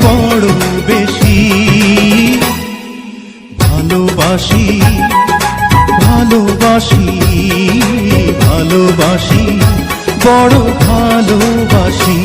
বড় বেশি ভালোবাসি ভালোবাসি ভালোবাসি বড় ভালোবাসি।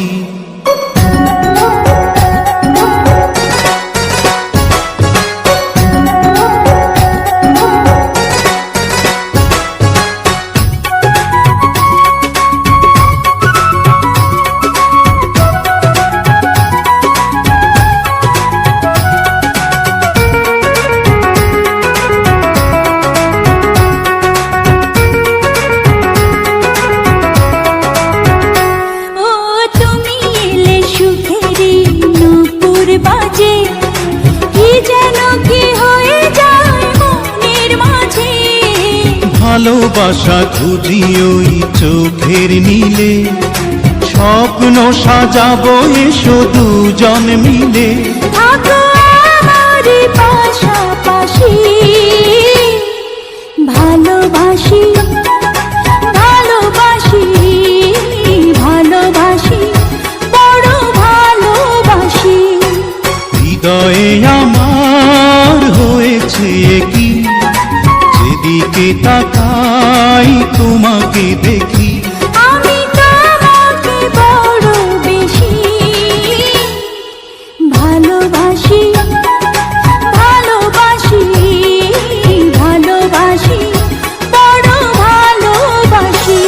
ভালোবাসা খুঁজি ওই চোখের নীলে, স্বপ্ন সাজাবো এসো দুজন মিলে। পাশাপাশি ভালোবাসি ভালোবাসি ভালোবাসি বড় ভালোবাসি। হৃদয়ে আমার হয়েছে কি, যেদিকে তাকাই তোমাকে দেখি। আমি তোমাকে বড় বেশি ভালোবাসি ভালোবাসি ভালোবাসি বড় ভালোবাসি।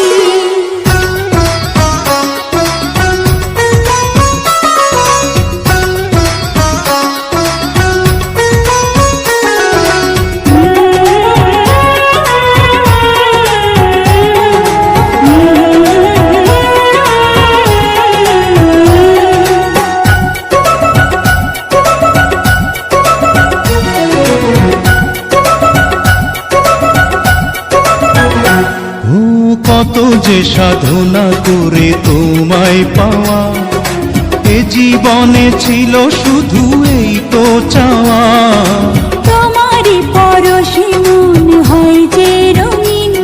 কত যে সাধনা করে তোমায় পাওয়া, এ জীবনে ছিল শুধু এই তো চাওয়া। তোমারই পরশে মন হয় যে রঙিন,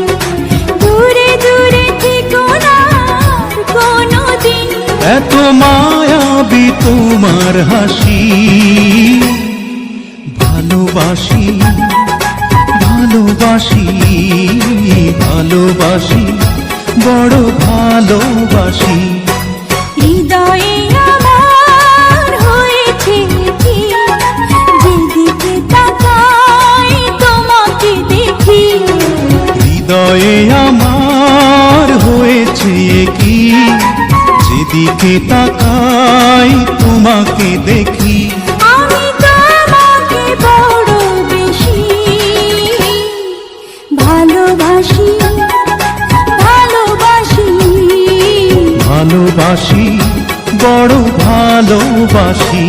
দূরে দূরে থেকো না কোনোদিন। এত মায়াবী তোমার হাসি, ভালোবাসি ভালোবাসি ভালোবাসি বড় ভালোবাসি। হৃদয়ে আমার হয়েছে কি, যেদিকে তাকাই তোমাকে দেখি। হৃদয়ে আমার হয়েছে কি, যেদিকে তাকাই তোমাকে দেখি। আমি তোমাকে বড় বেশি ভালোবাসি ভালোবাসি ভালোবাসি বড় ভালোবাসি।